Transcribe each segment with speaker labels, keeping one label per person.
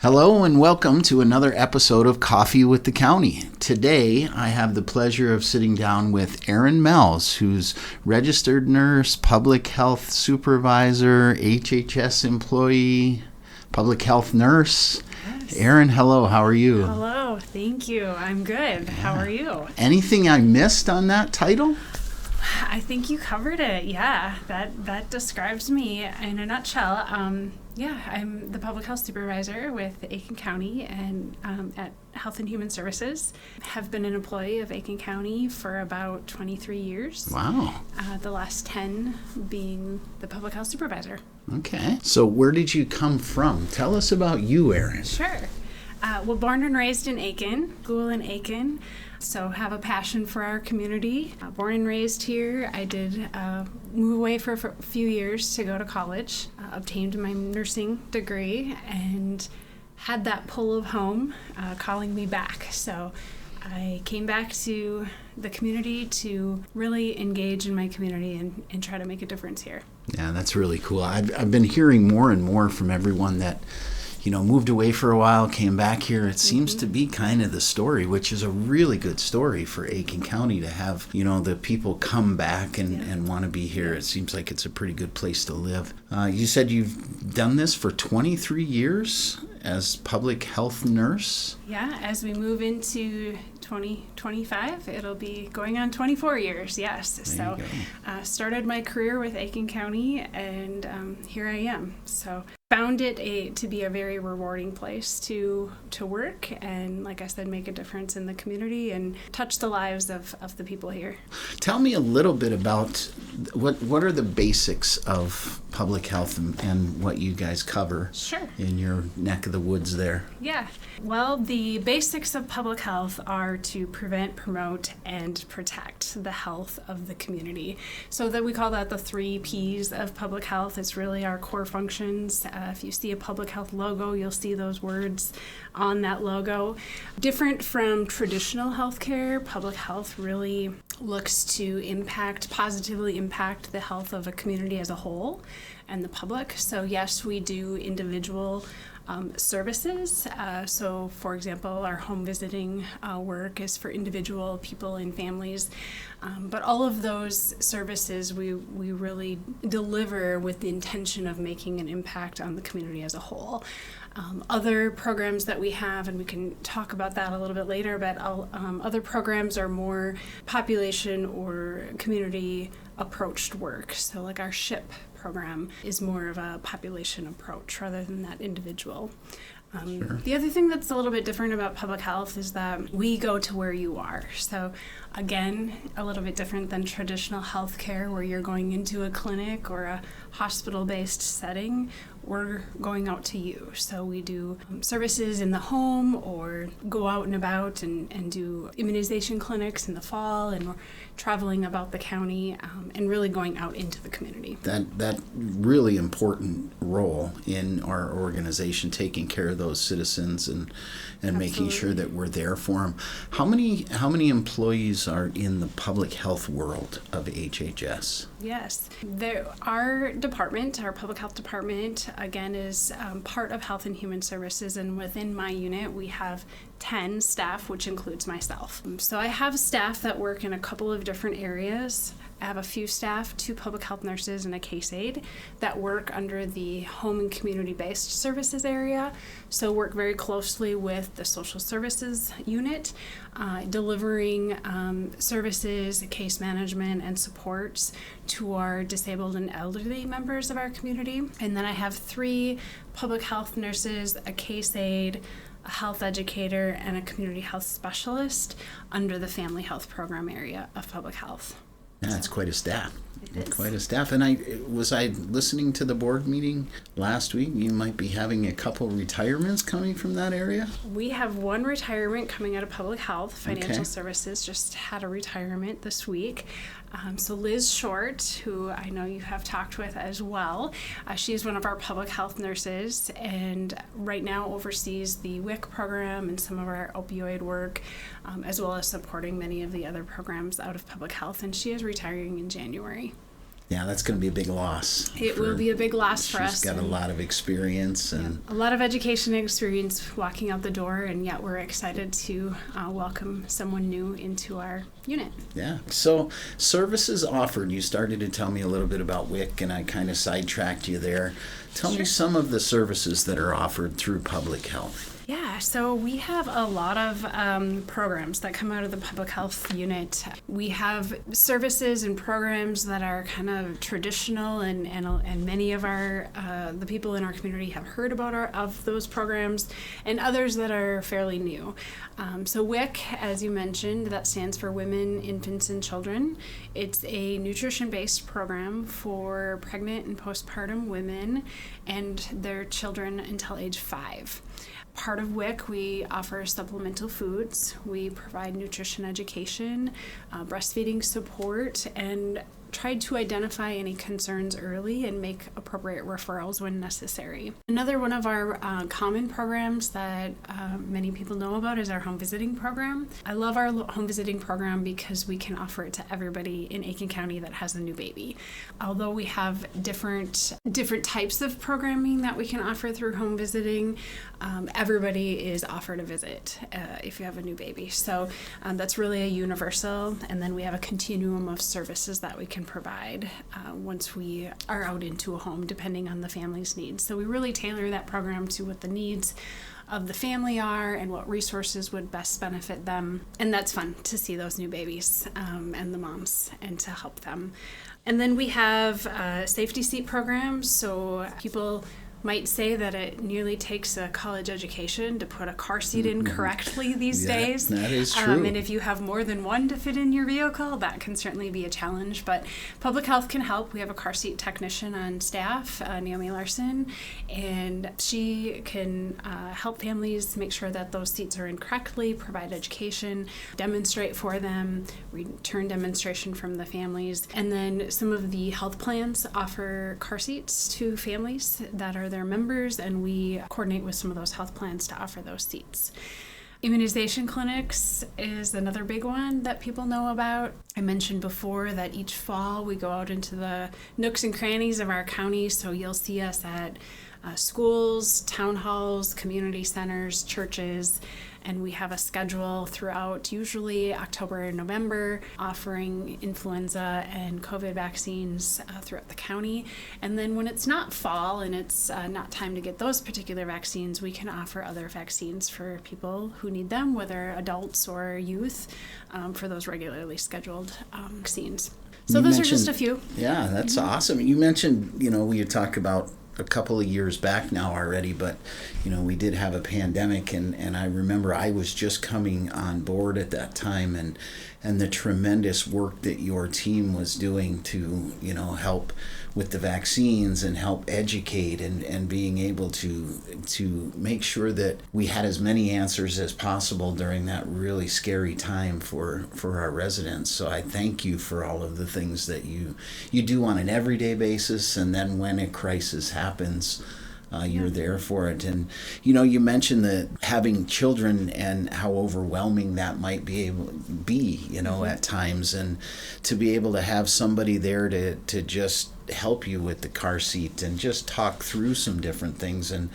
Speaker 1: Hello and welcome to another episode of Coffee with the County. Today I have the pleasure of sitting down with Erin Melz, who's registered nurse, public health supervisor, HHS employee, public health nurse.
Speaker 2: Yes.
Speaker 1: Erin, hello, how are you?
Speaker 2: Hello, thank you. I'm good. How are you?
Speaker 1: Anything I missed on that title?
Speaker 2: I think you covered it. Yeah, that describes me in a nutshell. I'm the public health supervisor with Aiken County and at Health and Human Services. Have been an employee of Aiken County for about 23 years.
Speaker 1: Wow.
Speaker 2: The last 10 being the public health supervisor.
Speaker 1: Okay. So where did you come from? Tell us about you, Erin.
Speaker 2: Sure. Born and raised in Aiken, school in Aiken. So have a passion for our community. Born and raised here. I did move away for a few years to go to college, obtained my nursing degree, and had that pull of home calling me back. So I came back to the community to really engage in my community and try to make a difference here.
Speaker 1: Yeah, that's really cool. I've been hearing more and more from everyone that moved away for a while, came back here. It seems to be kind of the story, which is a really good story for Aiken County to have, the people come back and want to be here. It seems like it's a pretty good place to live. You said you've done this for 23 years as public health nurse?
Speaker 2: Yeah, as we move into 2025, it'll be going on 24 years, yes. So started my career with Aiken County, and here I am. So found it to be a very rewarding place to work and, like I said, make a difference in the community and touch the lives of the people here.
Speaker 1: Tell me a little bit about what are the basics of public health and what you guys cover in your neck of the woods there.
Speaker 2: Yeah. Well, the basics of public health are to prevent, promote, and protect the health of the community. So that we call that the 3 Ps of public health. It's really our core functions. If you see a public health logo, you'll see those words on that logo. Different from traditional healthcare, public health really looks to positively impact the health of a community as a whole and the public. So yes, we do individual services. So for example, our home visiting work is for individual people and families. But all of those services we really deliver with the intention of making an impact on the community as a whole. Other programs that we have, and we can talk about that a little bit later, but other programs are more population or community approached work. So like our SHIP program is more of a population approach rather than that individual.
Speaker 1: Sure.
Speaker 2: The other thing that's a little bit different about public health is that we go to where you are. So again, a little bit different than traditional healthcare where you're going into a clinic or a hospital-based setting. We're going out to you. So we do services in the home or go out and about and do immunization clinics in the fall, and we're traveling about the county and really going out into the community.
Speaker 1: That really important role in our organization, taking care of those citizens and making sure that we're there for them. How many employees are in the public health world of HHS?
Speaker 2: Yes. Our public health department, again, is part of Health and Human Services, and within my unit we have 10 staff, which includes myself. So I have staff that work in a couple of different areas. I have a few staff, 2 public health nurses and a case aide that work under the home and community-based services area. So work very closely with the social services unit, delivering services, case management, and supports to our disabled and elderly members of our community. And then I have 3 public health nurses, a case aide, a health educator, and a community health specialist under the family health program area of public health.
Speaker 1: Yeah, it's quite a staff.
Speaker 2: It is.
Speaker 1: Quite a staff. And I listening to the board meeting last week. You might be having a couple retirements coming from that area.
Speaker 2: We have 1 retirement coming out of public health. Financial
Speaker 1: Okay.
Speaker 2: Services just had a retirement this week. So Liz Short, who I know you have talked with as well, she is one of our public health nurses and right now oversees the WIC program and some of our opioid work, as well as supporting many of the other programs out of public health, and she is retiring in January.
Speaker 1: Yeah, that's going to be a big loss.
Speaker 2: It will be a big loss for us.
Speaker 1: She's got a lot of experience and
Speaker 2: a lot of education experience walking out the door, and yet we're excited to welcome someone new into our unit.
Speaker 1: Yeah. So services offered, you started to tell me a little bit about WIC, and I kind of sidetracked you there. Tell me some of the services that are offered through public health.
Speaker 2: Yeah, so we have a lot of programs that come out of the public health unit. We have services and programs that are kind of traditional, and many of our the people in our community have heard about of those programs, and others that are fairly new. So WIC, as you mentioned, that stands for Women, Infants, and Children. It's a nutrition-based program for pregnant and postpartum women and their children until age 5. Part of WIC, we offer supplemental foods. We provide nutrition education, breastfeeding support, and tried to identify any concerns early and make appropriate referrals when necessary. Another one of our common programs that many people know about is our home visiting program. I love our home visiting program because we can offer it to everybody in Aiken County that has a new baby. Although we have different types of programming that we can offer through home visiting, everybody is offered a visit if you have a new baby. So that's really a universal, and then we have a continuum of services that we can provide once we are out into a home, depending on the family's needs. So we really tailor that program to what the needs of the family are and what resources would best benefit them. And that's fun to see those new babies and the moms and to help them. And then we have safety seat programs. So people might say that it nearly takes a college education to put a car seat in correctly these days.
Speaker 1: That is true.
Speaker 2: And if you have more than one to fit in your vehicle, that can certainly be a challenge. But public health can help. We have a car seat technician on staff, Naomi Larson, and she can help families make sure that those seats are in correctly, provide education, demonstrate for them, return demonstration from the families. And then some of the health plans offer car seats to families that are their members, and we coordinate with some of those health plans to offer those seats. Immunization clinics is another big one that people know about. I mentioned before that each fall we go out into the nooks and crannies of our county, so you'll see us at schools, town halls, community centers, churches, and we have a schedule throughout, usually October and November, offering influenza and COVID vaccines throughout the county. And then when it's not fall and it's not time to get those particular vaccines, we can offer other vaccines for people who need them, whether adults or youth, for those regularly scheduled vaccines. So those are just a few.
Speaker 1: Yeah, that's awesome. You mentioned, we had talked about a couple of years back now already, but we did have a pandemic, and I remember I was just coming on board at that time, and the tremendous work that your team was doing to help with the vaccines and help educate and being able to make sure that we had as many answers as possible during that really scary time for our residents. So I thank you for all of the things that you do on an everyday basis, and then when a crisis happens, you're there for it. And you mentioned that having children and how overwhelming that might be at times, and to be able to have somebody there to just help you with the car seat and just talk through some different things. And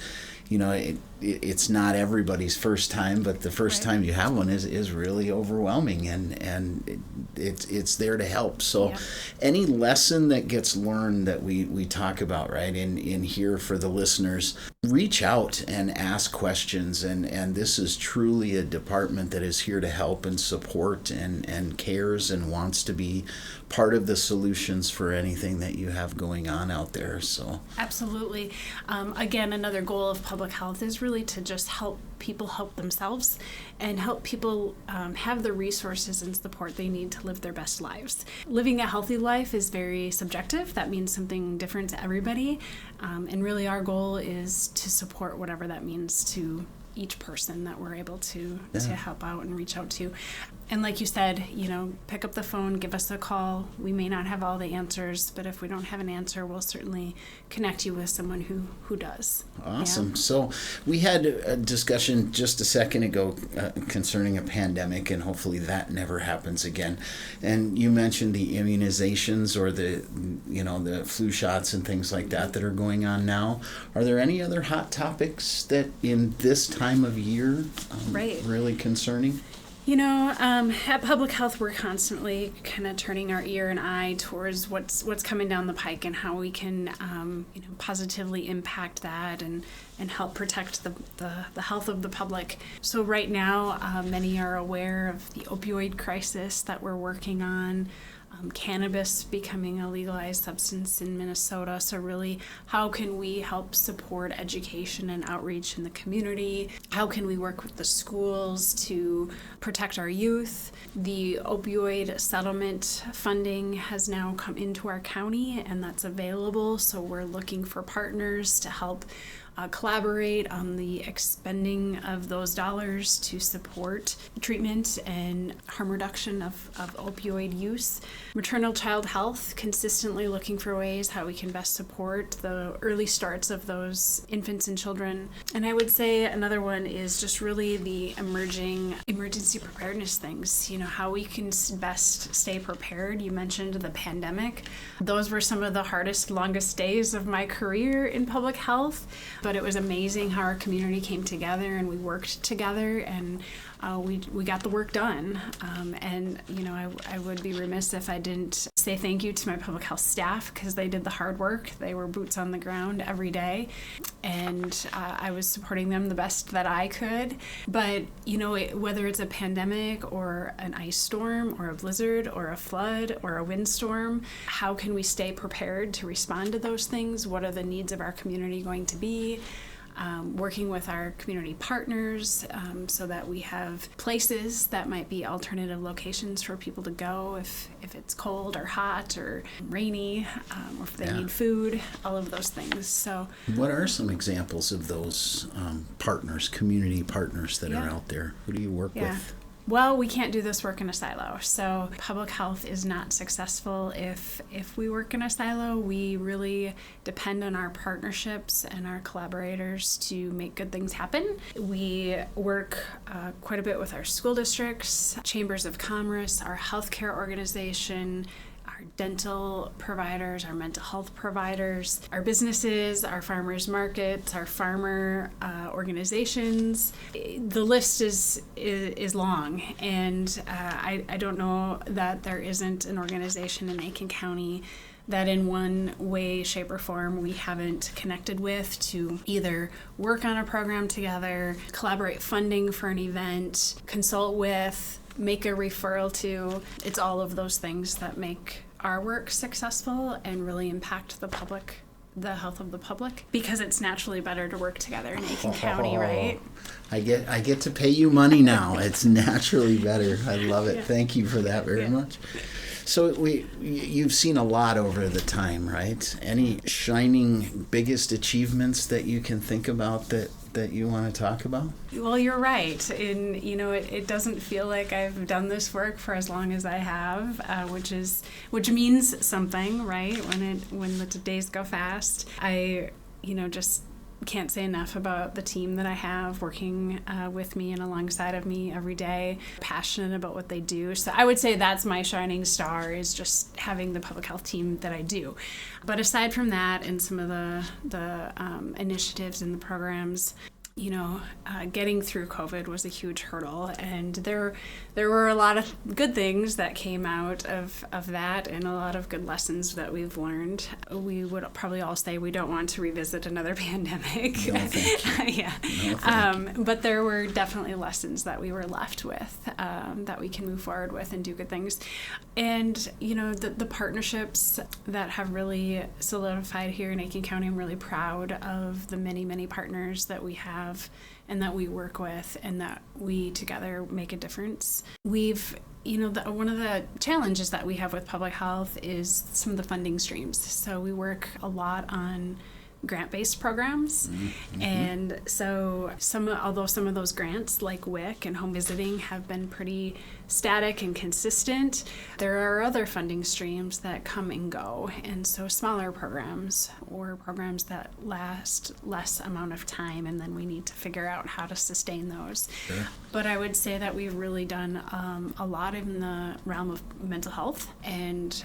Speaker 1: it's not everybody's first time, but the first time you have one is really overwhelming, and it's there to help. So any lesson that gets learned that we talk about, right, in here for the listeners, reach out and ask questions, and this is truly a department that is here to help and support and cares and wants to be part of the solutions for anything that you have going on out there. So
Speaker 2: absolutely. Again, another goal of public health is really to just help people help themselves and help people have the resources and support they need to live their best lives. Living a healthy life is very subjective. That means something different to everybody. And really our goal is to support whatever that means to each person that we're able to help out and reach out to. And like you said, pick up the phone, give us a call. We may not have all the answers, but if we don't have an answer, we'll certainly connect you with someone who does.
Speaker 1: Awesome. Yeah. So we had a discussion just a second ago concerning a pandemic, and hopefully that never happens again. And you mentioned the immunizations or the flu shots and things like that are going on now. Are there any other hot topics that in this time of year really concerning?
Speaker 2: At Public Health, we're constantly kind of turning our ear and eye towards what's coming down the pike and how we can, positively impact that and help protect the health of the public. So right now, many are aware of the opioid crisis that we're working on. Cannabis becoming a legalized substance in Minnesota. So really, how can we help support education and outreach in the community? How can we work with the schools to protect our youth? The opioid settlement funding has now come into our county, and that's available. So we're looking for partners to help collaborate on the expending of those dollars to support treatment and harm reduction of opioid use. Maternal child health, consistently looking for ways how we can best support the early starts of those infants and children. And I would say another one is just really the emerging emergency preparedness things, how we can best stay prepared. You mentioned the pandemic. Those were some of the hardest, longest days of my career in public health. But it was amazing how our community came together and we worked together, and we got the work done. I would be remiss if I didn't say thank you to my public health staff, because they did the hard work. They were boots on the ground every day, and I was supporting them the best that I could. But whether it's a pandemic or an ice storm or a blizzard or a flood or a windstorm, how can we stay prepared to respond to those things? What are the needs of our community going to be? Working with our community partners so that we have places that might be alternative locations for people to go if it's cold or hot or rainy, or if they need food, all of those things. So,
Speaker 1: what are some examples of those partners, community partners that are out there? Who do you work with?
Speaker 2: Well, we can't do this work in a silo. So public health is not successful if we work in a silo. We really depend on our partnerships and our collaborators to make good things happen. We work quite a bit with our school districts, chambers of commerce, our healthcare organization, our dental providers, our mental health providers, our businesses, our farmers markets, our farmer organizations. The list is long, and I don't know that there isn't an organization in Aiken County that in one way, shape, or form we haven't connected with to either work on a program together, collaborate funding for an event, consult with, make a referral to. It's all of those things that make our work successful and really impact the health of the public, because it's naturally better to work together in Aiken County, right?
Speaker 1: I get to pay you money now. It's naturally better. I love it. Yeah. Thank you for that very much. So you've seen a lot over the time, right? Any shining biggest achievements that you can think about that you want to talk about?
Speaker 2: Well, you're right. And, it doesn't feel like I've done this work for as long as I have, which means something, right? When the days go fast. I, just can't say enough about the team that I have working with me and alongside of me every day, passionate about what they do. So I would say that's my shining star, is just having the public health team that I do. But aside from that, and some of the initiatives and the programs, getting through COVID was a huge hurdle, and there were a lot of good things that came out of that, and a lot of good lessons that we've learned. We would probably all say we don't want to revisit another pandemic.
Speaker 1: No, thank you.
Speaker 2: Yeah.
Speaker 1: No, thank you.
Speaker 2: But there were definitely lessons that we were left with that we can move forward with and do good things. And, the partnerships that have really solidified here in Aiken County, I'm really proud of the many, many partners that we have and that we work with, and that we together make a difference. We've, one of the challenges that we have with public health is some of the funding streams. So we work a lot on grant-based programs. And so although some of those grants like WIC and home visiting have been pretty static and consistent, there are other funding streams that come and go. And so smaller programs or programs that last less amount of time, and then we need to figure out how to sustain those.
Speaker 1: Sure.
Speaker 2: But I would say that we've really done a lot in the realm of mental health, and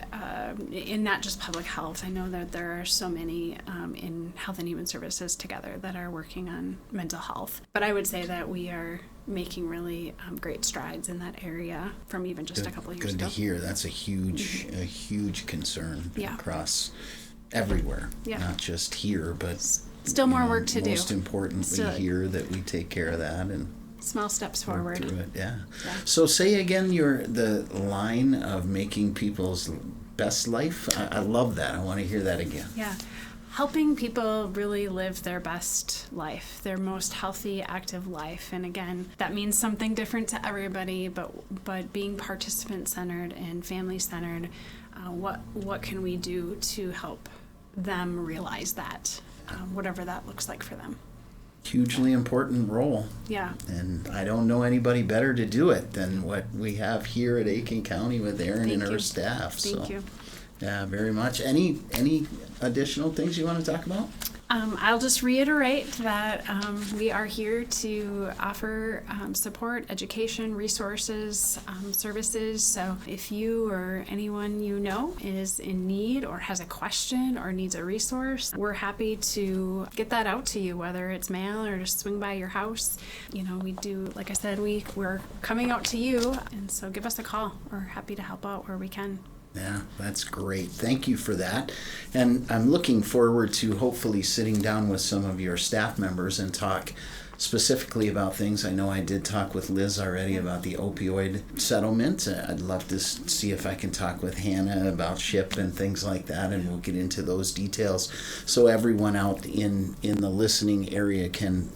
Speaker 2: in not just public health. I know that there are so many in Health and Human Services together that are working on mental health. But I would say that we are making really great strides in that area from even just a couple of years ago.
Speaker 1: Good to hear. That's a huge concern across everywhere, not just here, but
Speaker 2: still more work to do.
Speaker 1: Most importantly here, that we take care of that and
Speaker 2: small steps forward.
Speaker 1: Through it, yeah. So say again the line of making people's best life. I love that. I want to hear that again.
Speaker 2: Yeah. Helping people really live their best life, their most healthy, active life. And again, that means something different to everybody, but being participant-centered and family-centered, what can we do to help them realize that, whatever that looks like for them.
Speaker 1: Hugely important role.
Speaker 2: Yeah.
Speaker 1: And I don't know anybody better to do it than what we have here at Aiken County with Erin and her staff.
Speaker 2: Thank you.
Speaker 1: Yeah, very much. Any additional things you want to talk about?
Speaker 2: I'll just reiterate that we are here to offer support, education, resources, services. So if you or anyone you know is in need or has a question or needs a resource, we're happy to get that out to you, whether it's mail or just swing by your house. We do, like I said, we're coming out to you, and so give us a call. We're happy to help out where we can.
Speaker 1: Yeah, that's great. Thank you for that. And I'm looking forward to hopefully sitting down with some of your staff members and talk specifically about things. I know I did talk with Liz already about the opioid settlement. I'd love to see if I can talk with Hannah about SHIP and things like that, and we'll get into those details so everyone out in the listening area can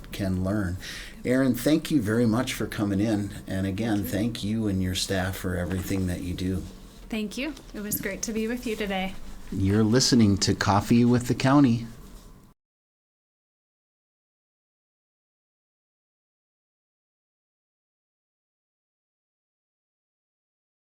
Speaker 1: learn. Erin, thank you very much for coming in. And again, thank you and your staff for everything that you do.
Speaker 2: Thank you. It was great to be with you today.
Speaker 1: You're listening to Coffee with the County.